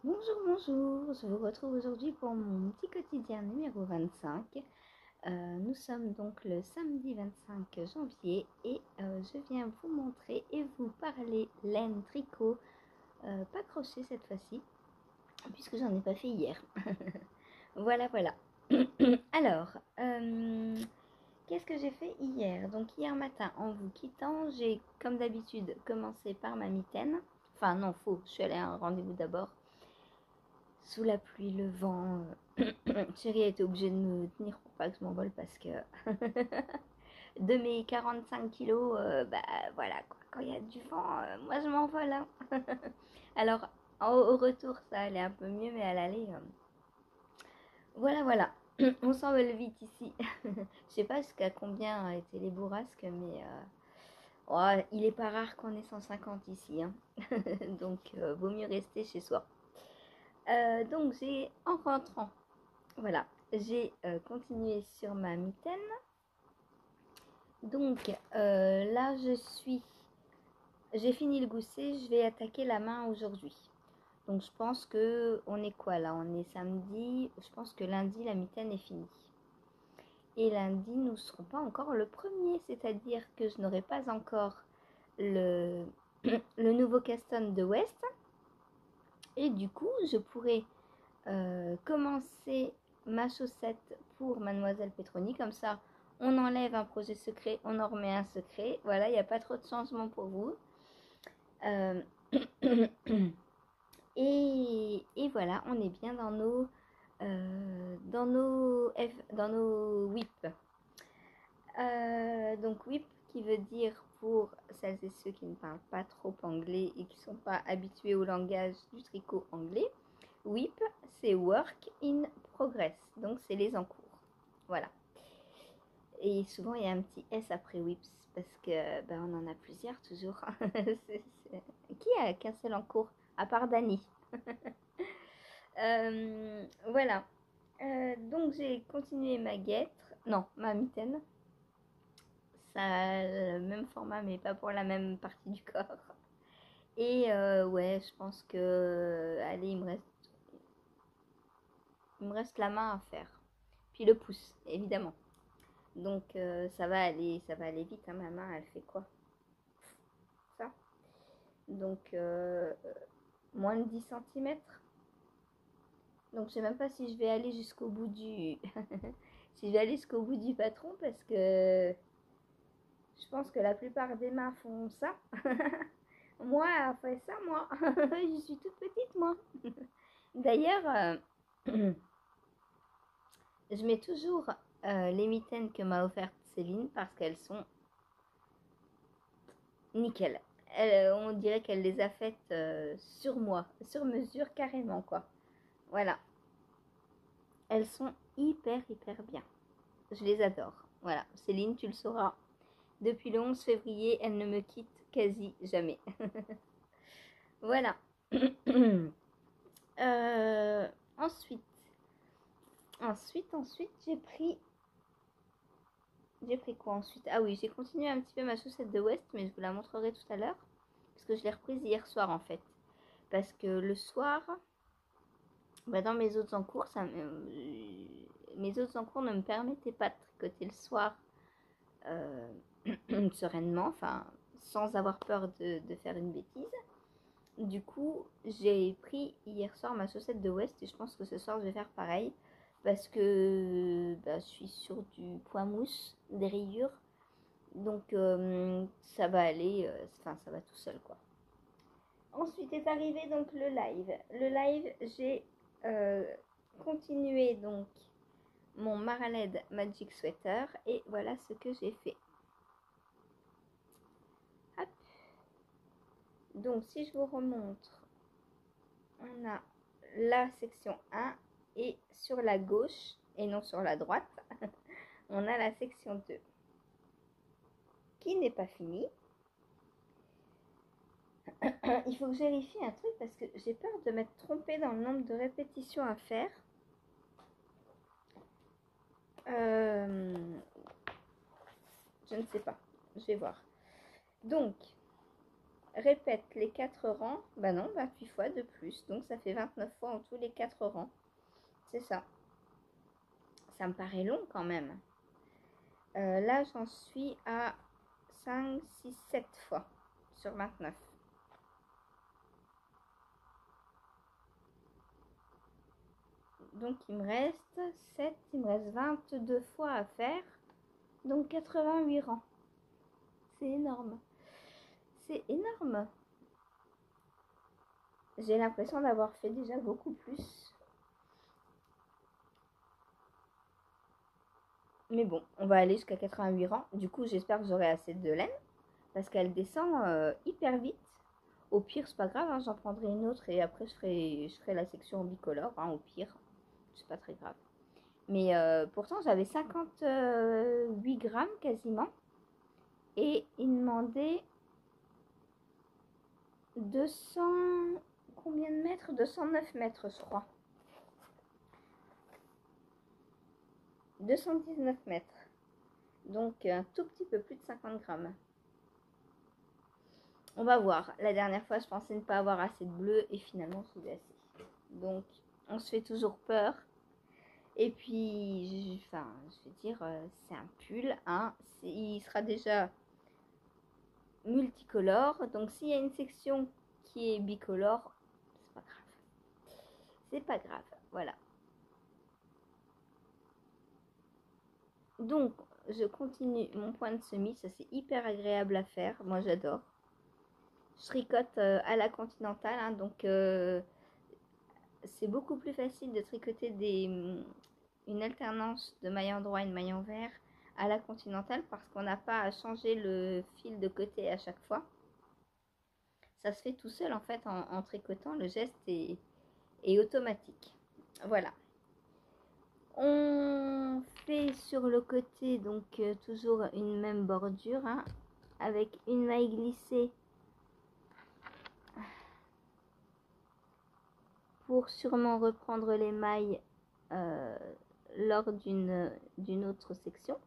Bonjour, bonjour, je vous retrouve aujourd'hui pour mon petit quotidien numéro 25. Nous sommes donc le samedi 25 janvier et je viens vous montrer et vous parler laine tricot, pas crochet cette fois-ci, puisque j'en ai pas fait hier. Voilà, voilà. Alors, qu'est-ce que j'ai fait hier? Donc hier matin, en vous quittant, j'ai comme d'habitude commencé par ma mitaine. Enfin non, faux, je suis allée à un rendez-vous d'abord. Sous la pluie, le vent, chérie a été obligée de me tenir pour pas que je m'envole parce que de mes 45 kilos, bah voilà quoi, quand il y a du vent, moi je m'envole, hein. Alors au retour ça allait un peu mieux, mais à l'aller, voilà voilà, on s'envole vite ici. Je sais pas jusqu'à combien étaient les bourrasques, mais oh, il est pas rare qu'on ait 150 ici, hein. Donc vaut mieux rester chez soi. Donc j'ai en rentrant, voilà, j'ai continué sur ma mitaine. Donc là, j'ai fini le gousset, je vais attaquer la main aujourd'hui. Donc je pense que on est quoi là? On est samedi. Je pense que lundi la mitaine est finie. Et lundi, nous ne serons pas encore le premier, c'est-à-dire que je n'aurai pas encore le, le nouveau caston de West. Et du coup, je pourrai commencer ma chaussette pour Mademoiselle Petroni. Comme ça, on enlève un projet secret, on en remet un secret. Voilà, il n'y a pas trop de changements pour vous. Euh, et voilà, on est bien dans nos whips. Donc whip qui veut dire, pour celles et ceux qui ne parlent pas trop anglais et qui ne sont pas habitués au langage du tricot anglais, WIP, c'est Work in Progress, donc c'est les en cours. Voilà. Et souvent, il y a un petit S après WIPS, parce que ben, on en a plusieurs toujours. Qui a qu'un seul en cours, à part Dani? Voilà. Donc, j'ai continué ma guêtre, non, ma mitaine. Ça a le même format, mais pas pour la même partie du corps. Et ouais, je pense que, allez, il me reste la main à faire. Puis le pouce, évidemment. Donc ça va aller vite, hein. Ma main, elle fait quoi? Ça. Donc moins de 10 centimètres. Donc je sais même pas si je vais aller jusqu'au bout du si je vais aller jusqu'au bout du patron, parce que je pense que la plupart des mains font ça. Moi, elle fait ça, moi. Je suis toute petite, moi. D'ailleurs, je mets toujours les mitaines que m'a offertes Céline parce qu'elles sont nickel. On dirait qu'elle les a faites sur moi, sur mesure carrément quoi. Voilà, elles sont hyper hyper bien. Je les adore. Voilà, Céline, tu le sauras. Depuis le 11 février, elle ne me quitte quasi jamais. Voilà. Euh, ensuite, ensuite, j'ai pris quoi ensuite? Ah oui, j'ai continué un petit peu ma chaussette de West, mais je vous la montrerai tout à l'heure, parce que je l'ai reprise hier soir en fait. Parce que le soir, bah, dans mes autres encours, mes autres encours ne me permettaient pas de tricoter le soir euh, sereinement, enfin, sans avoir peur de faire une bêtise. Du coup, j'ai pris hier soir ma chaussette de West et je pense que ce soir je vais faire pareil parce que bah, je suis sur du point mousse, des rayures, donc ça va aller, enfin ça va tout seul quoi. Ensuite est arrivé donc le live. Le live, j'ai euh, continué donc mon Maraled Magic Sweater et voilà ce que j'ai fait. Hop. Donc si je vous remontre, on a la section 1 et sur la gauche et non sur la droite, on a la section 2 qui n'est pas finie. Il faut que je vérifie un truc parce que j'ai peur de m'être trompée dans le nombre de répétitions à faire. Euh, je ne sais pas. Je vais voir. Donc, répète les 4 rangs, bah non, 28 fois de plus. Donc ça fait 29 fois en tous les 4 rangs. C'est ça. Ça me paraît long quand même. Là, j'en suis à 5, 6, 7 fois sur 29. Donc il me reste 7, il me reste 22 fois à faire. Donc 88 rangs. C'est énorme. C'est énorme. J'ai l'impression d'avoir fait déjà beaucoup plus. Mais bon, on va aller jusqu'à 88 rangs. Du coup, j'espère que j'aurai assez de laine. Parce qu'elle descend hyper vite. Au pire, c'est pas grave, hein, j'en prendrai une autre et après je ferai la section bicolore, hein, au pire. C'est pas très grave. Mais pourtant, j'avais 58 grammes quasiment. Et il demandait 200... Combien de mètres? 209 mètres, je crois. 219 mètres. Donc, un tout petit peu plus de 50 grammes. On va voir. La dernière fois, je pensais ne pas avoir assez de bleu et finalement, j'ai eu assez. Donc, on se fait toujours peur. Et puis, enfin, je veux dire, c'est un pull, hein. Il sera déjà multicolore. Donc, s'il y a une section qui est bicolore, c'est pas grave. C'est pas grave, voilà. Donc, je continue mon point de semis. Ça, c'est hyper agréable à faire. Moi, j'adore. Je tricote à la continentale, hein, donc c'est beaucoup plus facile de tricoter une alternance de maille en droit et de maille en vert à la continentale parce qu'on n'a pas à changer le fil de côté à chaque fois. Ça se fait tout seul en fait en tricotant, le geste est automatique. Voilà. On fait sur le côté donc toujours une même bordure, hein, avec une maille glissée pour sûrement reprendre les mailles lors d'une autre section.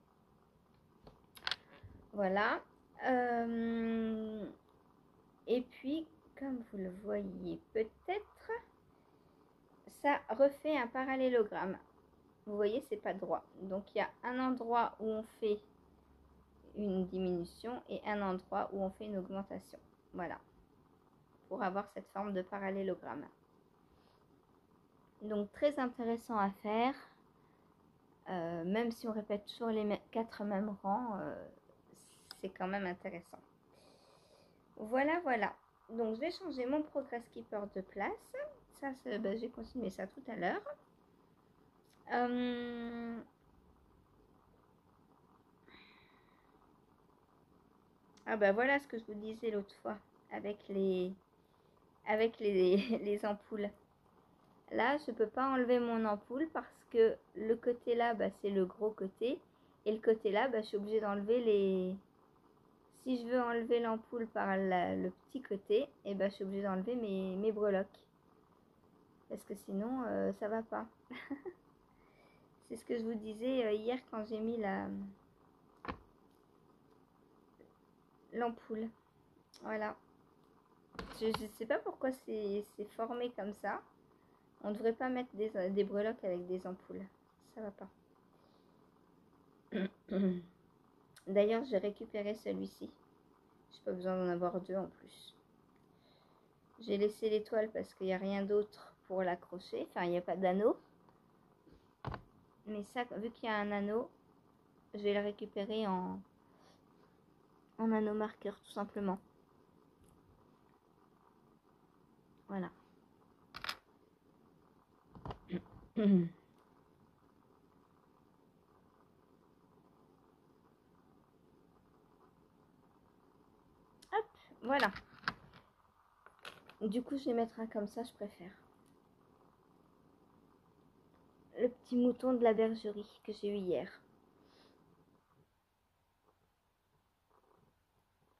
Voilà. Et puis, comme vous le voyez peut-être, ça refait un parallélogramme. Vous voyez, c'est pas droit. Donc, il y a un endroit où on fait une diminution et un endroit où on fait une augmentation. Voilà. Pour avoir cette forme de parallélogramme. Donc, très intéressant à faire. Même si on répète toujours les 4 mêmes rangs, c'est quand même intéressant. Voilà, voilà. Donc, je vais changer mon Progress Keeper de place. Ça, ben, j'ai continué ça tout à l'heure. Ah ben voilà ce que je vous disais l'autre fois avec les les ampoules. Là, je ne peux pas enlever mon ampoule parce que le côté là, bah, c'est le gros côté. Et le côté là, bah, je suis obligée d'enlever les... Si je veux enlever l'ampoule par le petit côté, et bah, je suis obligée d'enlever mes breloques. Parce que sinon, ça va pas. C'est ce que je vous disais hier quand j'ai mis l'ampoule. Voilà. Je ne sais pas pourquoi c'est formé comme ça. On ne devrait pas mettre des breloques avec des ampoules. Ça va pas. D'ailleurs, j'ai récupéré celui-ci. J'ai pas besoin d'en avoir deux en plus. J'ai laissé l'étoile parce qu'il n'y a rien d'autre pour l'accrocher. Enfin, il n'y a pas d'anneau. Mais ça, vu qu'il y a un anneau, je vais le récupérer en anneau marqueur tout simplement. Voilà. Hop, voilà. Du coup, je vais mettre un comme ça, je préfère. Le petit mouton de la bergerie que j'ai eu hier.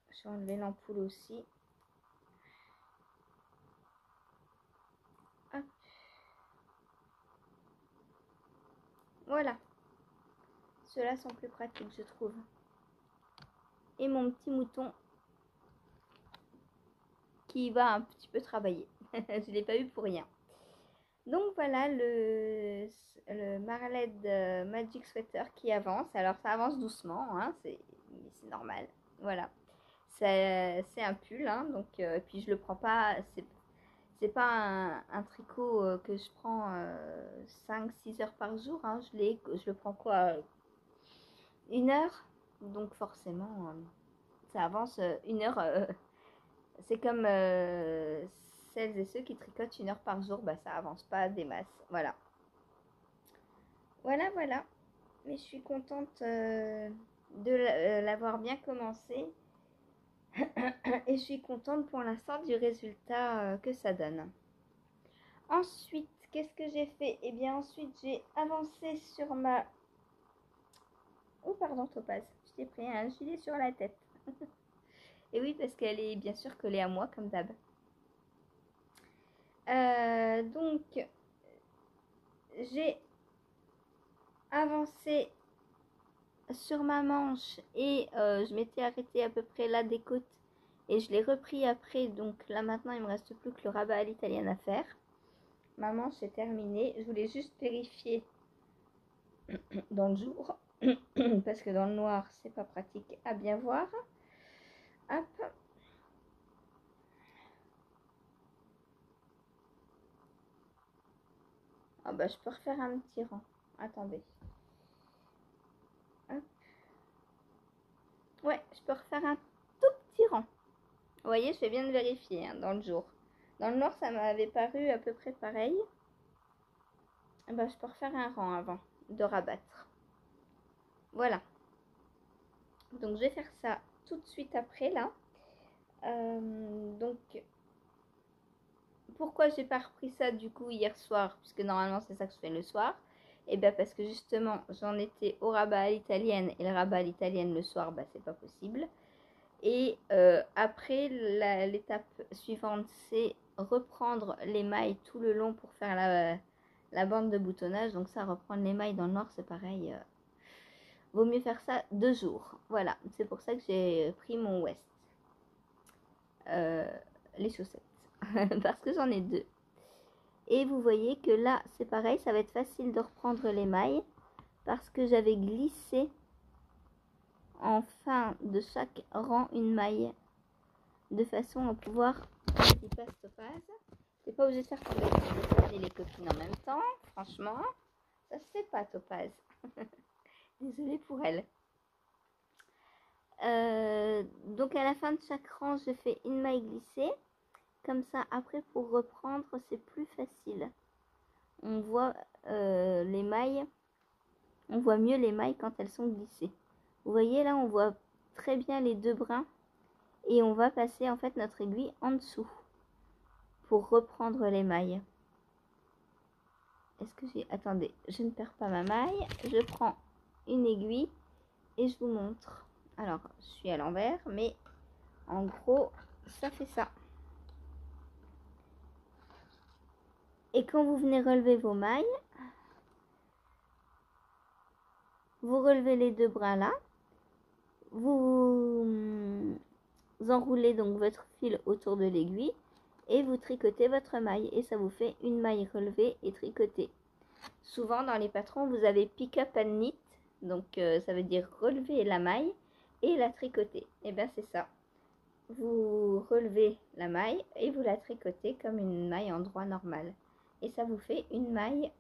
Je vais enlever l'ampoule aussi. Hop. Voilà. Ceux-là sont plus pratiques, je trouve. Et mon petit mouton qui va un petit peu travailler. Je ne l'ai pas eu pour rien. Donc voilà le Maraled Magic Sweater qui avance. Alors ça avance doucement, hein, c'est normal. Voilà. C'est un pull, hein, donc puis je le prends pas, c'est pas un tricot que je prends 5-6 heures par jour, hein, je le prends quoi 1 heure, donc forcément ça avance 1 heure. C'est comme celles et ceux qui tricotent 1 heure par jour, bah ça avance pas des masses, voilà. Voilà. Mais je suis contente de l'avoir bien commencé. Et je suis contente pour l'instant du résultat que ça donne. Ensuite, qu'est-ce que j'ai fait? Eh bien, ensuite, j'ai avancé sur ma... Oh, pardon, Topaz, je t'ai pris un gilet sur la tête. Et oui, parce qu'elle est bien sûr collée à moi, comme d'hab. Donc, j'ai avancé sur ma manche et je m'étais arrêtée à peu près là des côtes. Et je l'ai repris après, donc là maintenant, il me reste plus que le rabat à l'italienne à faire. Ma manche est terminée. Je voulais juste vérifier dans le jour parce que dans le noir c'est pas pratique à bien voir. Hop. Ah bah je peux refaire un petit rang. Attendez. Hop. Ouais, je peux refaire un tout petit rang. Vous voyez, je fais bien de vérifier hein, dans le jour. Dans le noir ça m'avait paru à peu près pareil. Bah je peux refaire un rang avant de rabattre. Voilà. Donc je vais faire ça tout de suite après là. Donc pourquoi j'ai pas repris ça du coup hier soir, puisque normalement c'est ça que je fais le soir. Et bien parce que justement j'en étais au rabat à l'italienne et le rabat à l'italienne le soir, bah c'est pas possible. Et après l'étape suivante c'est reprendre les mailles tout le long pour faire la bande de boutonnage. Donc ça, reprendre les mailles dans le noir c'est pareil. Vaut mieux faire ça 2 jours. Voilà, c'est pour ça que j'ai pris mon West. Les chaussettes. Parce que j'en ai 2. Et vous voyez que là, c'est pareil, ça va être facile de reprendre les mailles. Parce que j'avais glissé en fin de chaque rang une maille. De façon à pouvoir... Vas-y, passe Topaz. T'es pas obligé de faire tomber les copines en même temps. Franchement, ça se fait pas Topaz. Désolée pour elle. Donc à la fin de chaque rang, je fais une maille glissée. Comme ça, après, pour reprendre, c'est plus facile. On voit les mailles. On voit mieux les mailles quand elles sont glissées. Vous voyez, là, on voit très bien les 2 brins. Et on va passer, en fait, notre aiguille en dessous. Pour reprendre les mailles. Est-ce que j'ai... Attendez, je ne perds pas ma maille. Je prends une aiguille et je vous montre. Alors, je suis à l'envers, mais en gros, ça fait ça. Et quand vous venez relever vos mailles, vous relevez les 2 brins là, vous enroulez donc votre fil autour de l'aiguille et vous tricotez votre maille et ça vous fait une maille relevée et tricotée. Souvent dans les patrons vous avez pick up and knit, donc ça veut dire relever la maille et la tricoter. Et bien c'est ça. Vous relevez la maille et vous la tricotez comme une maille en droit normal. Et ça vous fait une maille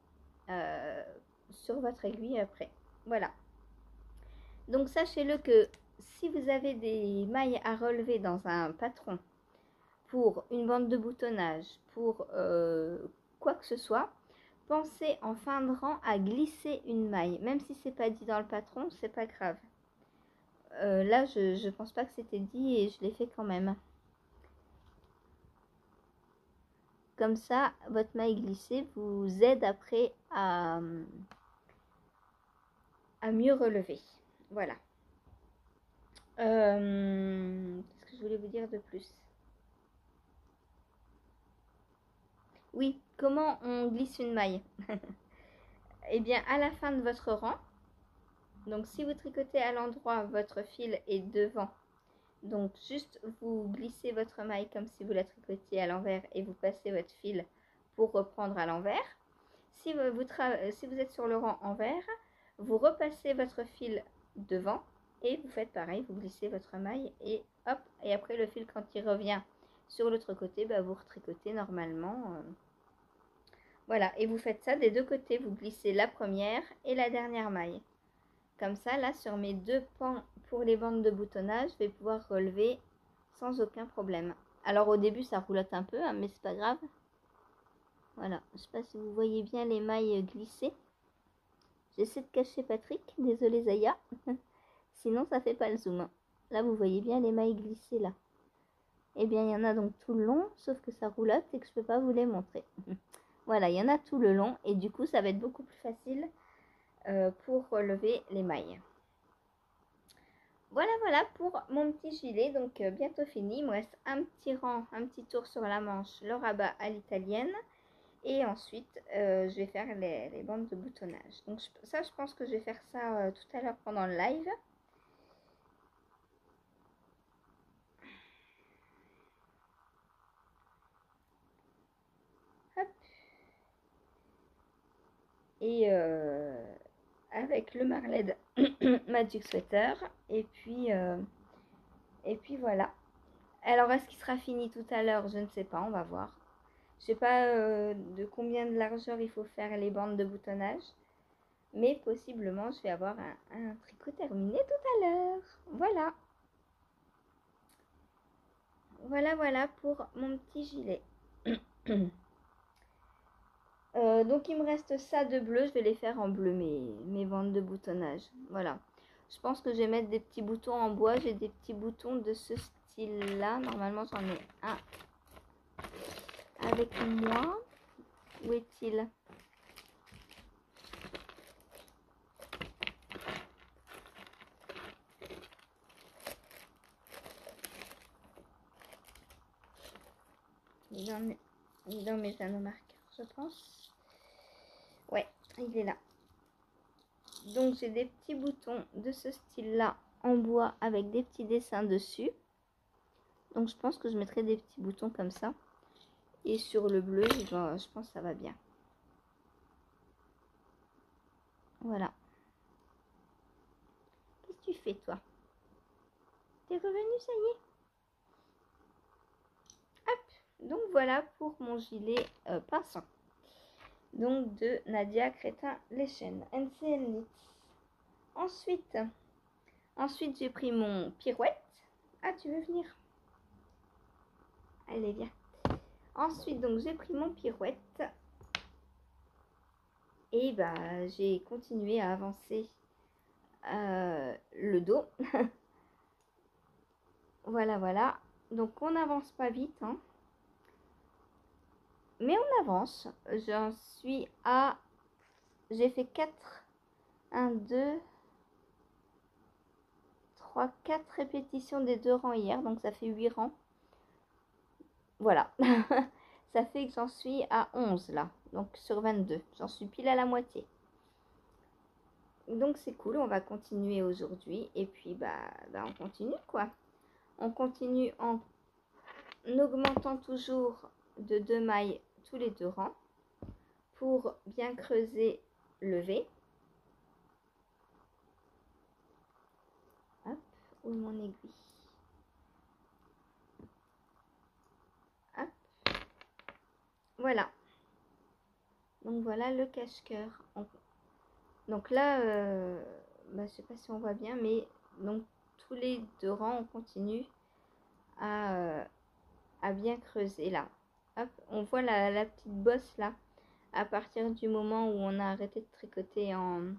sur votre aiguille après. Voilà. Donc sachez-le que si vous avez des mailles à relever dans un patron pour une bande de boutonnage, pour quoi que ce soit, pensez en fin de rang à glisser une maille. Même si c'est pas dit dans le patron, c'est pas grave. Là, je pense pas que c'était dit et je l'ai fait quand même. Comme ça, votre maille glissée vous aide après à mieux relever. Voilà. Qu'est-ce que je voulais vous dire de plus? Oui, comment on glisse une maille? Eh bien, à la fin de votre rang, donc si vous tricotez à l'endroit, votre fil est devant Donc juste vous glissez votre maille comme si vous la tricotiez à l'envers et vous passez votre fil pour reprendre à l'envers. Si vous êtes sur le rang envers, vous repassez votre fil devant et vous faites pareil, vous glissez votre maille et hop, et après le fil quand il revient sur l'autre côté, bah, vous retricotez normalement. Voilà, et vous faites ça des deux côtés, vous glissez la première et la dernière maille. Comme ça, là, sur mes deux pans pour les bandes de boutonnage, je vais pouvoir relever sans aucun problème. Alors au début, ça roulotte un peu, hein, mais c'est pas grave. Voilà, je sais pas si vous voyez bien les mailles glissées. J'essaie de cacher Patrick, désolé Zaya. Sinon, ça fait pas le zoom. Là, vous voyez bien les mailles glissées là. Eh bien, il y en a donc tout le long, sauf que ça roulotte et que je peux pas vous les montrer. Voilà, il y en a tout le long et du coup, ça va être beaucoup plus facile pour relever les mailles. Voilà, voilà pour mon petit gilet, donc bientôt fini. Il me reste un petit rang, un petit tour sur la manche, le rabat à l'italienne. Et ensuite, je vais faire les bandes de boutonnage. Donc ça, je pense que je vais faire ça tout à l'heure pendant le live. Hop. Et avec le Marled Magic Sweater. Et puis voilà. Alors, est-ce qu'il sera fini tout à l'heure? Je ne sais pas, on va voir. Je sais pas de combien de largeur il faut faire les bandes de boutonnage. Mais possiblement, je vais avoir un tricot terminé tout à l'heure. Voilà. Voilà pour mon petit gilet. Donc il me reste ça de bleu. Je vais les faire en bleu, mes bandes de boutonnage. Voilà. Je pense que je vais mettre des petits boutons en bois. J'ai des petits boutons de ce style-là. Normalement, j'en ai un avec moi. Où est-il? Il est dans mes anneaux marqueurs, je pense. Ouais, il est là. Donc j'ai des petits boutons de ce style-là en bois avec des petits dessins dessus. Donc je pense que je mettrai des petits boutons comme ça. Et sur le bleu, je pense que ça va bien. Voilà. Qu'est-ce que tu fais toi? T'es revenu, ça y est? Hop. Donc voilà pour mon gilet pinçant. Donc de Nadia Crétin-Lechen. NCN Knits. Ensuite j'ai pris mon pirouette. Ah, tu veux venir? Allez, viens. Ensuite, donc j'ai pris mon pirouette. Et bah, j'ai continué à avancer le dos. Voilà. Donc on n'avance pas vite, hein. Mais on avance. J'en suis à... J'ai fait 4, 1, 2, 3, 4 répétitions des deux rangs hier. Donc ça fait 8 rangs. Voilà. Ça fait que j'en suis à 11 là. Donc sur 22. J'en suis pile à la moitié. Donc c'est cool. On va continuer aujourd'hui. Et puis bah on continue quoi. On continue en augmentant toujours de 2 mailles tous les 2 rangs pour bien creuser le V. Hop, où est mon aiguille? Hop, voilà. Donc voilà le cache-cœur. Donc là, je sais pas si on voit bien, mais donc tous les 2 rangs, on continue à bien creuser là. Hop, on voit la petite bosse là, à partir du moment où on a arrêté de tricoter en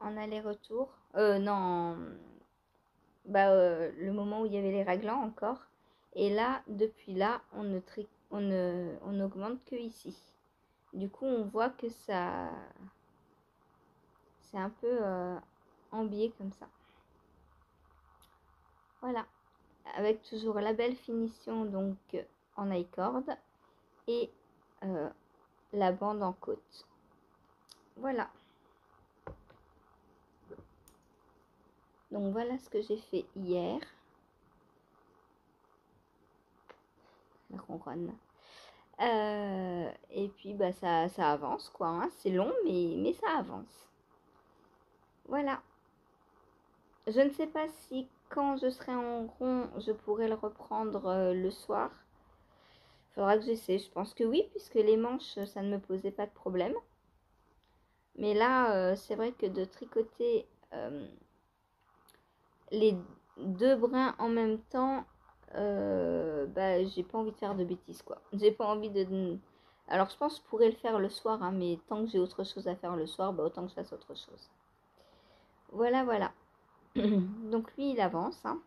aller-retour. Non, le moment où il y avait les raglans encore. Et là, depuis là, on n'augmente que ici. Du coup, on voit que ça... C'est un peu en biais comme ça. Voilà. Avec toujours la belle finition donc en I-cord et la bande en côte. Voilà. Donc voilà ce que j'ai fait hier. Elle ronronne. Et puis bah ça avance quoi, hein. C'est long mais ça avance. Voilà. Je ne sais pas si quand je serai en rond, je pourrai le reprendre le soir. Faudra que j'essaie. Je pense que oui, puisque les manches, ça ne me posait pas de problème. Mais là, c'est vrai que de tricoter les deux brins en même temps, bah, j'ai pas envie de faire de bêtises, quoi. J'ai pas envie de... Alors, je pense que je pourrais le faire le soir, hein, mais tant que j'ai autre chose à faire le soir, bah, autant que je fasse autre chose. Voilà, voilà. Donc, lui, il avance, hein.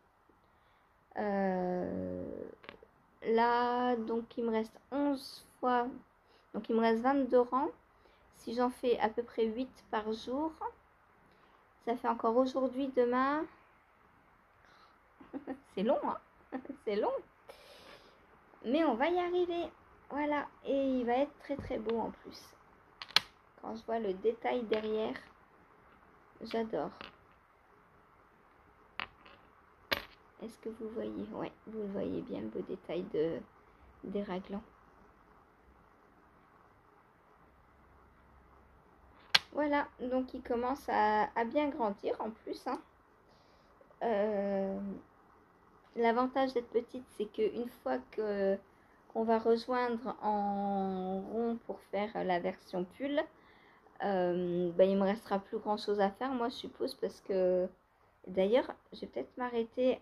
Là, donc, il me reste 11 fois... Donc, il me reste 22 rangs. Si j'en fais à peu près 8 par jour, ça fait encore aujourd'hui, demain... C'est long, hein. C'est long. Mais on va y arriver. Voilà. Et il va être très très beau en plus. Quand je vois le détail derrière, j'adore. Est-ce que vous voyez? Ouais, vous voyez bien le beau détail des raglans. Voilà, donc il commence à bien grandir en plus, hein. L'avantage d'être petite, c'est qu'une fois qu'on va rejoindre en rond pour faire la version pull, bah, il me restera plus grand chose à faire, moi je suppose, parce que d'ailleurs, je vais peut-être m'arrêter.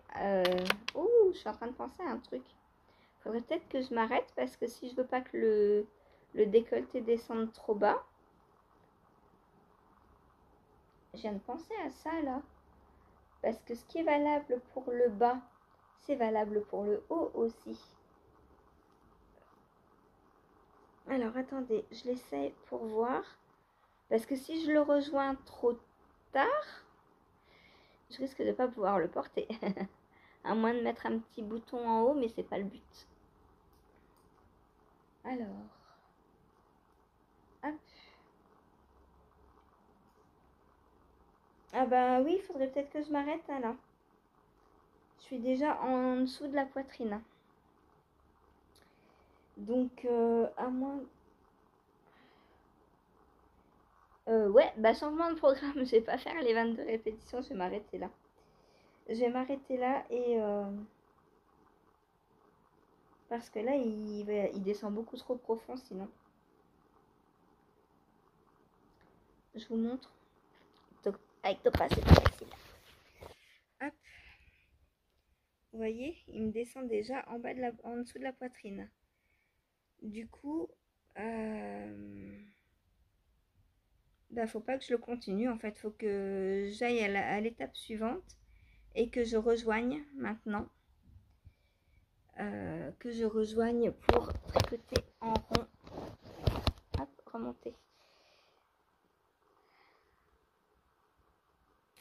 Oh, je suis en train de penser à un truc. Il faudrait peut-être que je m'arrête parce que si je veux pas que le décolleté descende trop bas, je viens de penser à ça là. Parce que ce qui est valable pour le bas, c'est valable pour le haut aussi. Alors attendez, je l'essaie pour voir. Parce que si je le rejoins trop tard, je risque de ne pas pouvoir le porter. À moins de mettre un petit bouton en haut, mais c'est pas le but. Alors, hop. Ah bah oui, il faudrait peut-être que je m'arrête là. Je suis déjà en dessous de la poitrine. Donc, à moins... ouais, bah changement de programme. Je vais pas faire les 22 répétitions, je vais m'arrêter là. Je vais m'arrêter là et... parce que là, il descend beaucoup trop profond sinon. Je vous montre. Avec Topa, c'est pas facile. Hop. Vous voyez, il me descend déjà en bas en dessous de la poitrine. Du coup, bah, faut pas que je le continue. En fait, faut que j'aille à l'étape suivante et que je rejoigne maintenant. Que je rejoigne pour tricoter en rond. Hop, remonter.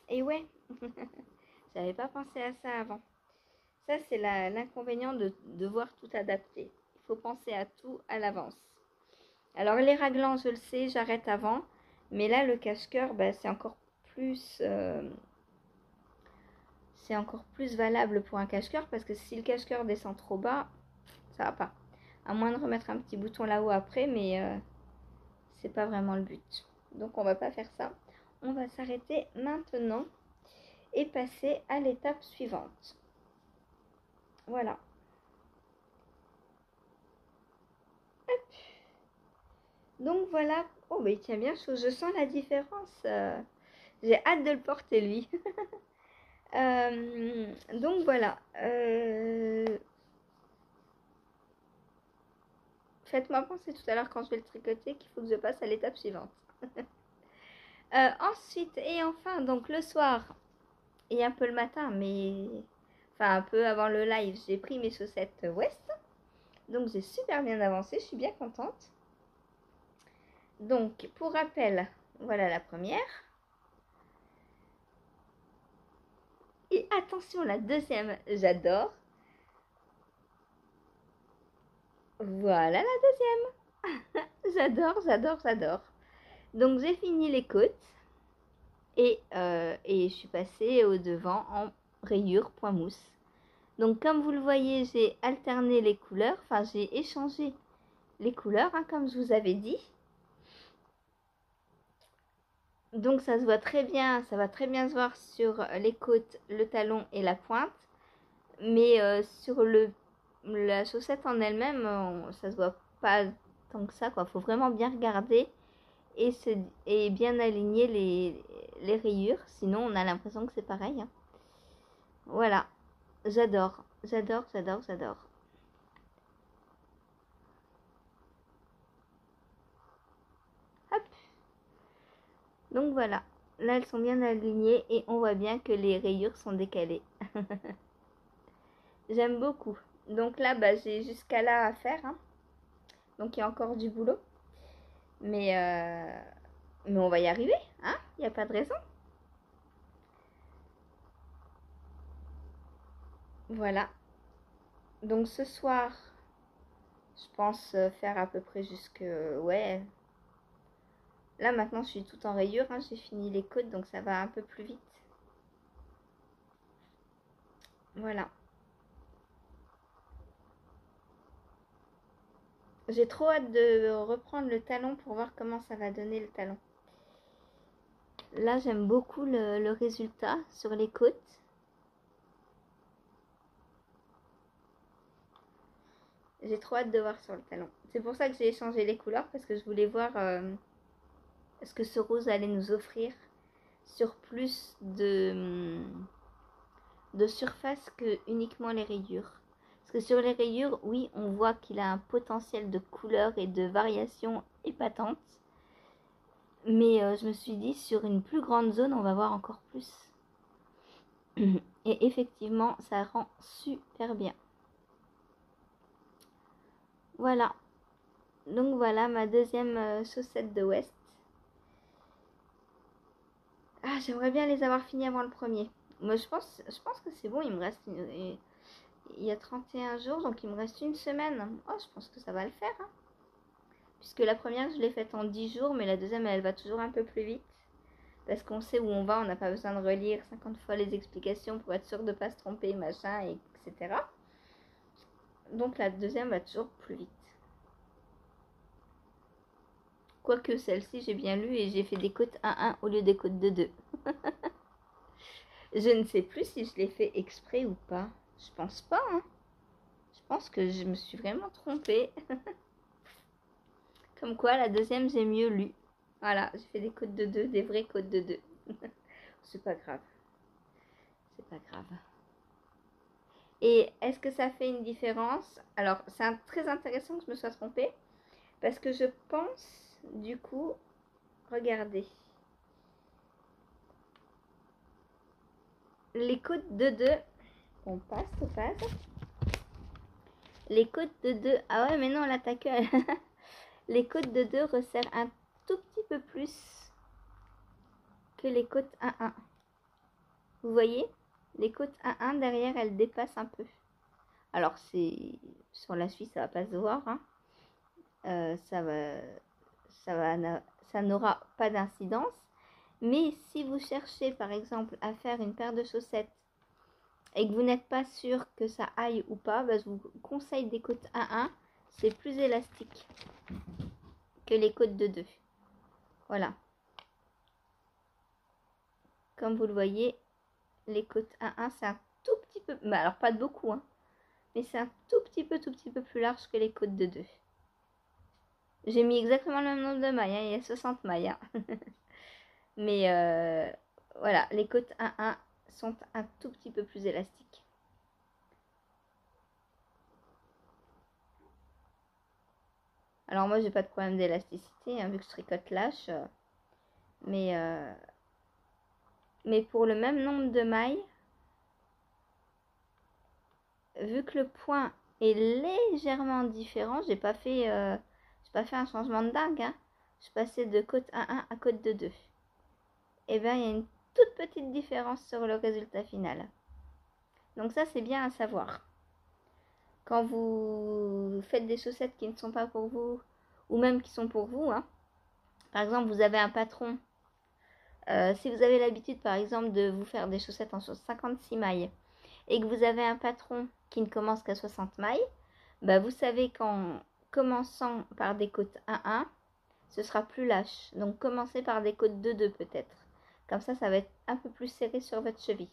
Et ouais, j'avais pas pensé à ça avant. Ça, c'est l'inconvénient de devoir tout adapter. Il faut penser à tout à l'avance. Alors, les raglans, je le sais, j'arrête avant. Mais là, le cache-cœur, bah, c'est encore plus valable pour un cache-cœur parce que si le cache-cœur descend trop bas, ça va pas. À moins de remettre un petit bouton là-haut après, mais c'est pas vraiment le but. Donc, on va pas faire ça. On va s'arrêter maintenant et passer à l'étape suivante. Voilà. Hop. Donc voilà. Oh, mais il tient bien chaud. Je sens la différence. J'ai hâte de le porter, lui. Donc voilà. Faites-moi penser tout à l'heure quand je vais le tricoter qu'il faut que je passe à l'étape suivante. Ensuite et enfin, donc le soir et un peu le matin, mais enfin un peu avant le live, j'ai pris mes chaussettes West. Donc j'ai super bien avancé, je suis bien contente. Donc pour rappel, voilà la première. Et attention, la deuxième, j'adore. Voilà la deuxième. J'adore, j'adore, j'adore. Donc j'ai fini les côtes et je suis passée au devant en rayure point mousse. Donc comme vous le voyez, j'ai alterné les couleurs, enfin j'ai échangé les couleurs, hein, comme je vous avais dit. Donc ça se voit très bien, ça va très bien se voir sur les côtes, le talon et la pointe. Mais sur la chaussette en elle-même, ça se voit pas tant que ça, quoi. Faut vraiment bien regarder et bien aligner les rayures. Sinon, on a l'impression que c'est pareil, hein. Voilà. J'adore, j'adore, j'adore, j'adore. Hop. Donc voilà. Là, elles sont bien alignées et on voit bien que les rayures sont décalées. J'aime beaucoup. Donc là, bah, j'ai jusqu'à là à faire, hein. Donc il y a encore du boulot. Mais on va y arriver, hein? Il n'y a pas de raison. Voilà. Donc ce soir, je pense faire à peu près jusque... Ouais. Là maintenant, je suis tout en rayures, hein. J'ai fini les côtes, donc ça va un peu plus vite. Voilà. J'ai trop hâte de reprendre le talon pour voir comment ça va donner le talon. Là, j'aime beaucoup le résultat sur les côtes. J'ai trop hâte de voir sur le talon. C'est pour ça que j'ai échangé les couleurs, parce que je voulais voir ce que ce rose allait nous offrir sur plus de surface que uniquement les rayures. Parce que sur les rayures, oui, on voit qu'il a un potentiel de couleur et de variation épatante. Mais je me suis dit, sur une plus grande zone, on va voir encore plus. Et effectivement, ça rend super bien. Voilà. Donc voilà ma deuxième chaussette de West. Ah, j'aimerais bien les avoir finis avant le premier. Mais je pense que c'est bon, il me reste il y a 31 jours, donc il me reste une semaine. Oh, je pense que ça va le faire, hein. Puisque la première, je l'ai faite en 10 jours, mais la deuxième, elle va toujours un peu plus vite. Parce qu'on sait où on va, on n'a pas besoin de relire 50 fois les explications pour être sûr de ne pas se tromper, machin, etc. Donc la deuxième va toujours plus vite. Quoique celle-ci, j'ai bien lu et j'ai fait des côtes 1-1 au lieu des côtes de 2. Je ne sais plus si je l'ai fait exprès ou pas. Je pense pas, hein. Je pense que je me suis vraiment trompée. Comme quoi, la deuxième, j'ai mieux lu. Voilà, j'ai fait des côtes de 2, des vraies côtes de 2. C'est pas grave. C'est pas grave. Et est-ce que ça fait une différence? Alors, c'est très intéressant que je me sois trompée. Parce que je pense, du coup, regardez. Les côtes de 2, on passe. Les côtes de 2, ah ouais, mais non, là, t'as que... Les côtes de 2 resserrent un tout petit peu plus que les côtes 1-1. Vous voyez? Les côtes 1-1, derrière, elles dépassent un peu. Alors, c'est sur la suite, ça va pas se voir, hein. Ça n'aura pas d'incidence. Mais si vous cherchez, par exemple, à faire une paire de chaussettes et que vous n'êtes pas sûr que ça aille ou pas, bah, je vous conseille des côtes 1-1. C'est plus élastique que les côtes de 2. Voilà. Comme vous le voyez, les côtes 1-1, c'est un tout petit peu... Bah, alors, pas de beaucoup, hein. Mais c'est un tout petit peu plus large que les côtes de 2. J'ai mis exactement le même nombre de mailles, hein. Il y a 60 mailles, hein. Mais voilà, les côtes 1-1 sont un tout petit peu plus élastiques. Alors moi, j'ai pas de problème d'élasticité, hein, vu que je tricote lâche. Mais pour le même nombre de mailles, vu que le point est légèrement différent, j'ai pas fait un changement de dingue, hein. Je passais de côte 1-1 à côte de 2. Et bien, il y a une toute petite différence sur le résultat final. Donc ça, c'est bien à savoir. Quand vous faites des chaussettes qui ne sont pas pour vous, ou même qui sont pour vous, hein. Par exemple, vous avez un patron. Si vous avez l'habitude, par exemple, de vous faire des chaussettes en 56 mailles, et que vous avez un patron qui ne commence qu'à 60 mailles, bah vous savez qu'en commençant par des côtes 1-1, ce sera plus lâche. Donc commencez par des côtes 2-2 peut-être. Comme ça va être un peu plus serré sur votre cheville.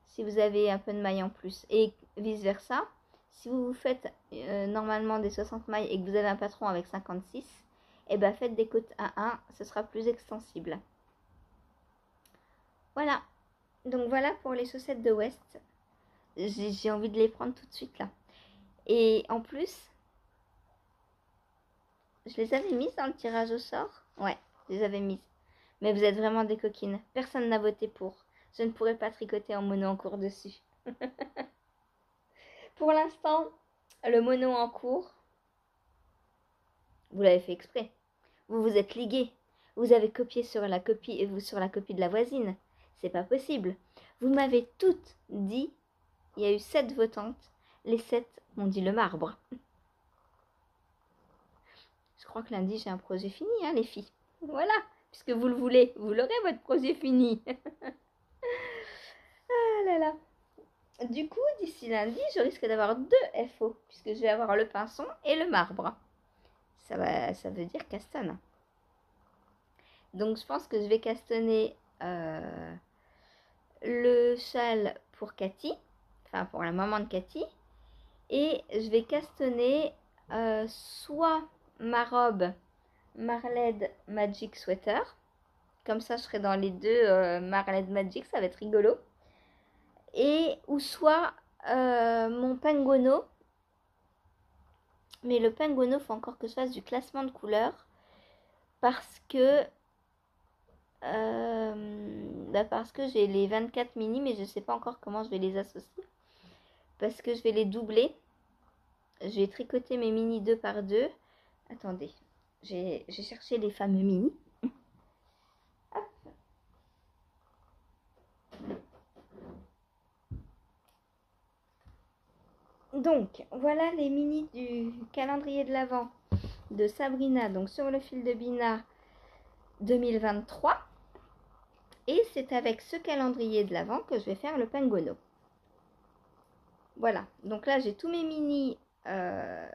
Si vous avez un peu de maille en plus. Et vice versa, si vous faites normalement des 60 mailles et que vous avez un patron avec 56, et ben faites des côtes 1-1, ce sera plus extensible. Voilà. Donc voilà pour les chaussettes de West. J'ai envie de les prendre tout de suite là. Et en plus, je les avais mises dans le tirage au sort. Ouais, je les avais mises. Mais vous êtes vraiment des coquines. Personne n'a voté pour. Je ne pourrais pas tricoter en mono en cours dessus. Pour l'instant, le mono en cours, vous l'avez fait exprès. Vous vous êtes ligués. Vous avez copié sur la copie de la voisine. C'est pas possible. Vous m'avez toutes dit, il y a eu 7 votantes. Les 7 m'ont dit le marbre. Je crois que lundi, j'ai un projet fini, hein, les filles. Voilà, puisque vous le voulez, vous l'aurez, votre projet fini. Ah là là. Du coup, d'ici lundi, je risque d'avoir 2 FO, puisque je vais avoir le pinson et le marbre. Ça veut dire castonne. Donc, je pense que je vais castonner le châle pour Cathy, enfin pour la maman de Cathy, et je vais castonner soit ma robe Marled Magic Sweater, comme ça je serai dans les deux Marled Magic, ça va être rigolo, et ou soit mon penguono, mais le penguono faut encore que je fasse du classement de couleurs parce que j'ai les 24 mini, mais je ne sais pas encore comment je vais les associer. Parce que je vais les doubler. Je vais tricoter mes mini 2 par 2. Attendez, j'ai cherché les fameux mini. Hop. Donc, voilà les mini du calendrier de l'Avent de Sabrina, donc sur le fil de Bina 2023. Et c'est avec ce calendrier de l'Avent que je vais faire le penguono. Voilà, donc là j'ai tous mes mini dans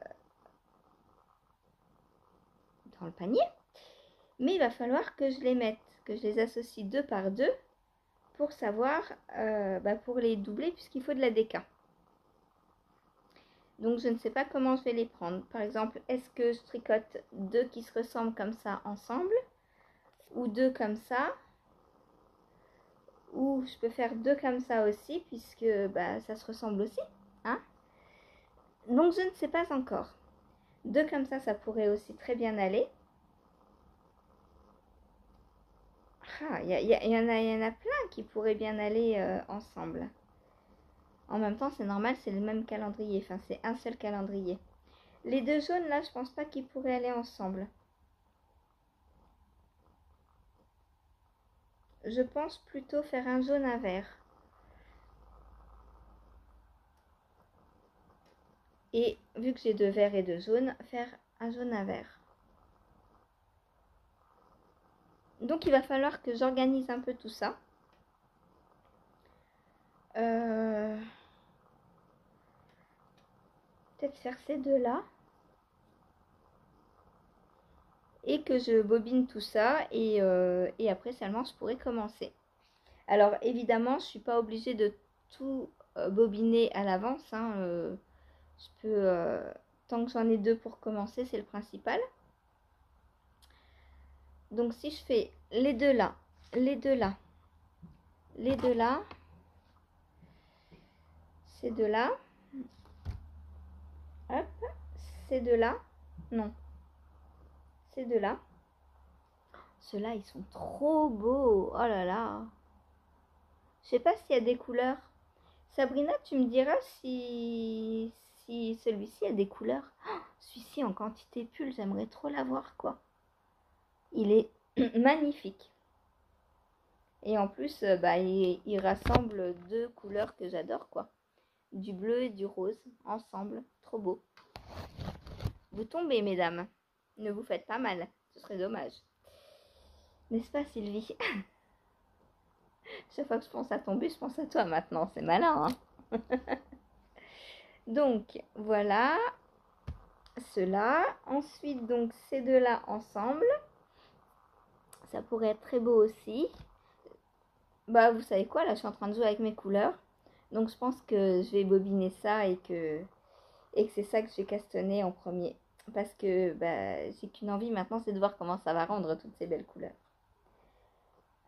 le panier. Mais il va falloir que je les mette, que je les associe 2 par 2 pour savoir, pour les doubler puisqu'il faut de la déca. Donc je ne sais pas comment je vais les prendre. Par exemple, est-ce que je tricote 2 qui se ressemblent comme ça ensemble ou 2 comme ça, ou je peux faire 2 comme ça aussi puisque ça se ressemble aussi, hein. Donc je ne sais pas encore. 2 comme ça pourrait aussi très bien aller. Ah, il y en a plein qui pourraient bien aller ensemble. En même temps, c'est normal, c'est le même calendrier. Enfin, c'est un seul calendrier. Les 2 jaunes, là, je pense pas qu'ils pourraient aller ensemble. Je pense plutôt faire un jaune, un vert. Et vu que j'ai 2 verts et 2 jaunes, faire un jaune, un vert. Donc, il va falloir que j'organise un peu tout ça. Peut-être faire ces 2-là. Et que je bobine tout ça. Et après seulement, je pourrais commencer. Alors, évidemment, je ne suis pas obligée de tout bobiner à l'avance. Hein, je peux... tant que j'en ai 2 pour commencer, c'est le principal. Donc si je fais les 2 là, les 2 là, les 2 là, ces 2 là, hop, ces 2 là, non, ces 2 là, ceux-là ils sont trop beaux, oh là là. Je sais pas s'il y a des couleurs. Sabrina, tu me diras si celui-ci a des couleurs. Oh, celui-ci en quantité pull, j'aimerais trop l'avoir quoi. Il est magnifique. Et en plus, il rassemble 2 couleurs que j'adore quoi. Du bleu et du rose ensemble. Trop beau. Vous tombez, mesdames. Ne vous faites pas mal. Ce serait dommage. N'est-ce pas, Sylvie? Chaque fois que je pense à tomber, je pense à toi maintenant. C'est malin, hein. Donc, voilà. Cela. Ensuite, donc, ces deux-là ensemble. Ça pourrait être très beau aussi. Bah, vous savez quoi, là, je suis en train de jouer avec mes couleurs. Donc, je pense que je vais bobiner ça et que c'est ça que je vais castonner en premier. Parce que bah, j'ai qu'une envie maintenant, c'est de voir comment ça va rendre toutes ces belles couleurs.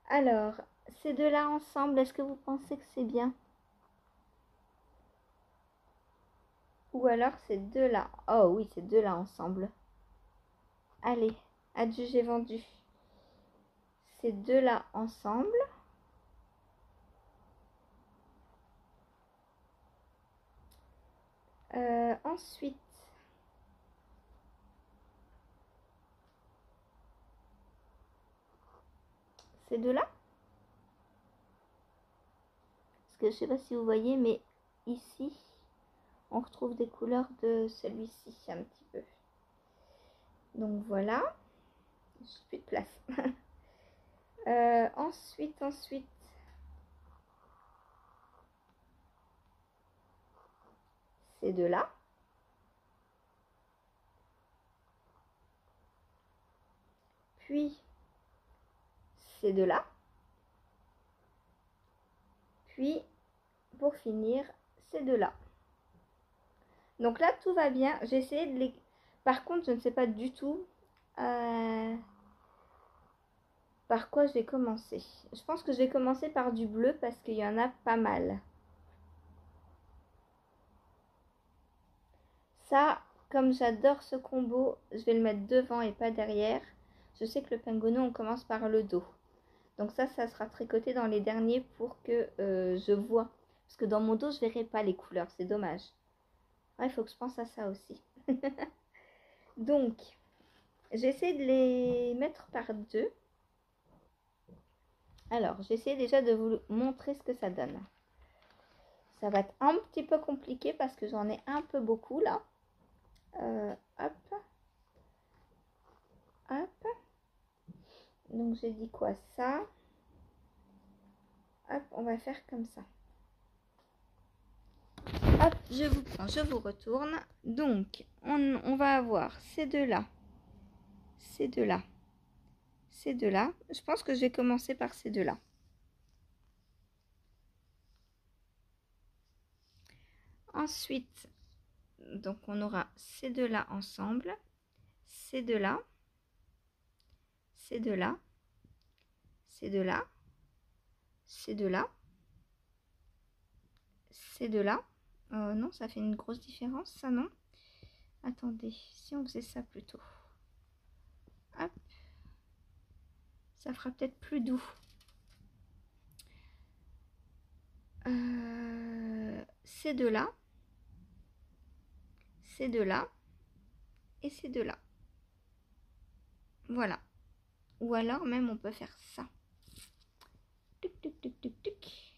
Alors, ces deux-là ensemble, est-ce que vous pensez que c'est bien? Ou alors ces deux-là? Oh oui, ces deux-là ensemble. Allez, adjugé vendu. Ces deux-là ensemble. Ensuite, ces deux-là. Parce que je sais pas si vous voyez, mais ici, on retrouve des couleurs de celui-ci un petit peu. Donc voilà. J'ai plus de place. Ensuite, ces deux-là. Puis, ces deux-là. Puis, pour finir, ces deux-là. Donc là, tout va bien. J'ai essayé de les... Par contre, je ne sais pas du tout par quoi je vais commencer. Je pense que je vais commencer par du bleu parce qu'il y en a pas mal. Ça, comme j'adore ce combo, je vais le mettre devant et pas derrière. Je sais que le penguino, on commence par le dos. Donc ça sera tricoté dans les derniers pour que je vois. Parce que dans mon dos, je ne verrai pas les couleurs. C'est dommage. Ouais, il faut que je pense à ça aussi. Donc, j'essaie de les mettre par deux. Alors, j'essaie déjà de vous montrer ce que ça donne. Ça va être un petit peu compliqué parce que j'en ai un peu beaucoup là. Hop. Hop. Donc, j'ai dit quoi? Ça. Hop, on va faire comme ça. Hop, je vous prends, je vous retourne. Donc, on va avoir ces deux-là. Ces deux-là. Ces deux-là. Je pense que je vais commencer par ces deux-là. Ensuite, donc on aura ces deux-là ensemble. Ces deux-là. Ces deux-là. Ces deux-là. Ces deux-là. Ces deux-là. Non, ça fait une grosse différence, ça, non? Attendez, si on faisait ça plutôt. Hop. Ça fera peut-être plus doux. Ces deux-là. Ces deux-là. Et ces deux-là. Voilà. Ou alors même on peut faire ça. Tuc, tuc, tuc, tuc, tuc.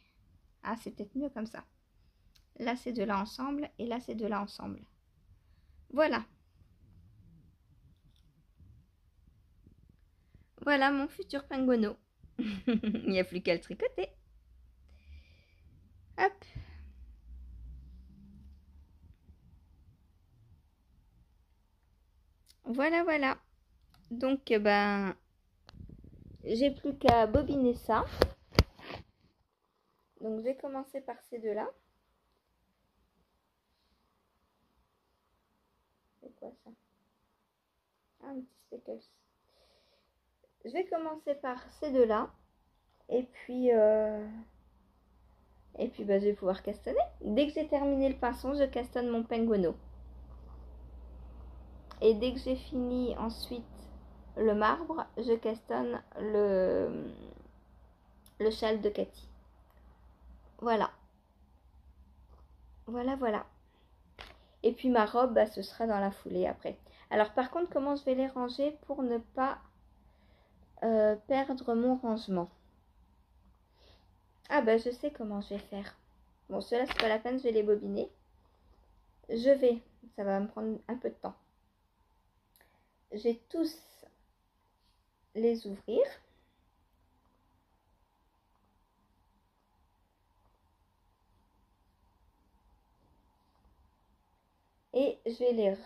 Ah, c'est peut-être mieux comme ça. Là, c'est deux-là ensemble. Et là, c'est deux-là ensemble. Voilà. Voilà mon futur penguino. Il n'y a plus qu'à le tricoter. Hop. Voilà, voilà. Donc, ben, j'ai plus qu'à bobiner ça. Donc, je vais commencer par ces deux-là. C'est quoi ça? Ah, un petit speckles. Je vais commencer par ces deux-là. Et puis, bah, je vais pouvoir castonner. Dès que j'ai terminé le pinson, je castonne mon penguino. Et dès que j'ai fini ensuite le marbre, je castonne le châle de Cathy. Voilà. Voilà, voilà. Et puis ma robe, bah, ce sera dans la foulée après. Alors par contre, comment je vais les ranger pour ne pas perdre mon rangement? Ah bah je sais comment je vais faire. Bon, ceux-là, c'est pas la peine, je vais les bobiner. Ça va me prendre un peu de temps. Je vais tous les ouvrir. et je vais les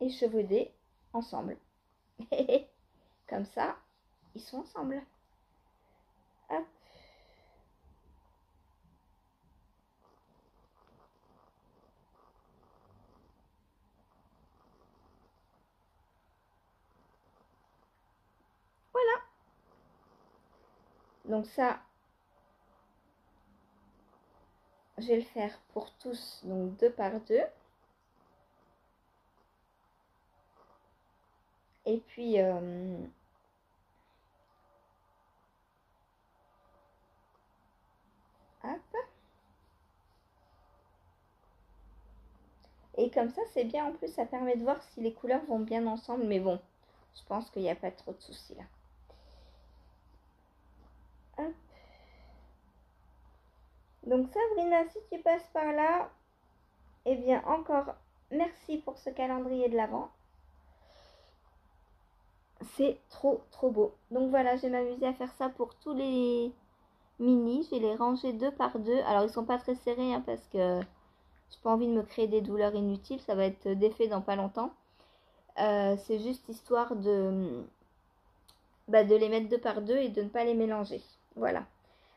rééchevauder ensemble. Comme ça, ils sont ensemble. Hop. Voilà. Donc ça, je vais le faire pour tous, donc 2 par 2. Et puis, hop. Et comme ça, c'est bien. En plus, ça permet de voir si les couleurs vont bien ensemble. Mais bon, je pense qu'il n'y a pas trop de soucis là. Hop. Donc Sabrina, si tu passes par là, eh bien encore merci pour ce calendrier de l'Avent. C'est trop beau. Donc voilà, je vais m'amuser à faire ça pour tous les mini. Je vais les ranger 2 par 2. Alors ils sont pas très serrés hein, parce que j'ai pas envie de me créer des douleurs inutiles. Ça va être défait dans pas longtemps. C'est juste histoire de les mettre 2 par 2 et de ne pas les mélanger. Voilà.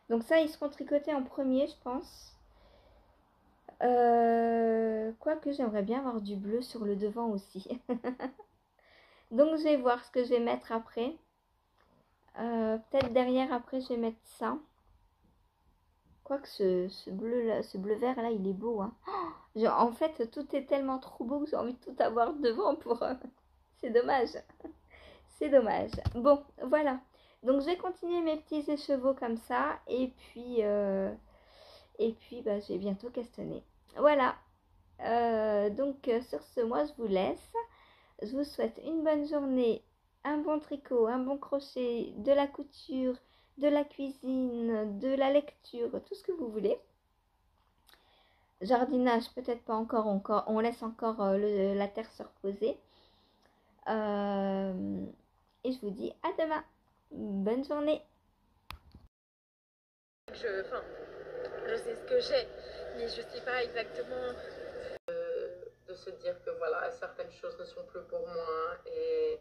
Donc ça, ils seront tricotés en premier, je pense. Quoique j'aimerais bien avoir du bleu sur le devant aussi. Donc je vais voir ce que je vais mettre après. Peut-être derrière après je vais mettre ça. Quoique ce bleu là, ce bleu vert là, il est beau. Hein. En fait, tout est tellement trop beau que j'ai envie de tout avoir devant pour... C'est dommage. C'est dommage. Bon, voilà. Donc je vais continuer mes petits écheveaux comme ça. Et puis je vais bientôt castonner. Voilà. Donc sur ce, moi je vous laisse. Je vous souhaite une bonne journée, un bon tricot, un bon crochet, de la couture, de la cuisine, de la lecture, tout ce que vous voulez. Jardinage, peut-être pas encore, on laisse encore la terre se reposer. Et je vous dis à demain. Bonne journée. Je sais ce que j'ai, mais je sais pas exactement. De se dire que voilà, certaines choses ne sont plus pour moi et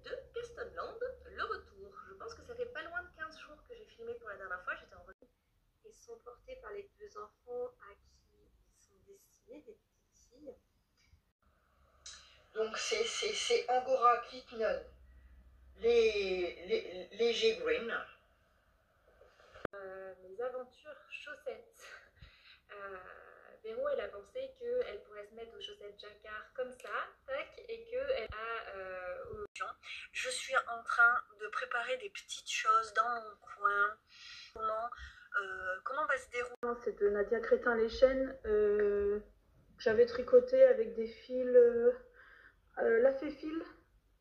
de Castonland, le retour. Je pense que ça fait pas loin de 15 jours que j'ai filmé pour la dernière fois. J'étais en retour. Ils sont portés par les 2 enfants à qui ils sont destinés, des petites filles. Donc c'est Angora Kitten, les G-Green. Mes aventures chaussettes. Véro, elle a pensé qu'elle pourrait se mettre aux chaussettes jacquard comme ça, tac, et qu'elle a... Je suis en train de préparer des petites choses dans mon coin. Comment va se dérouler? C'est de Nadia Crétin-Lechaine. J'avais tricoté avec des fils, la fil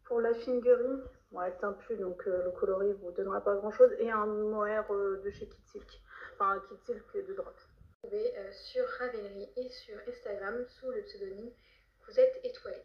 pour la fingering. Bon, elle teint plus, donc le coloris vous donnera pas grand chose. Et un mohair de chez Kid Silk. Enfin, Kid Silk de Drop. Sur Ravelry et sur Instagram sous le pseudonyme Vous êtes étoilé.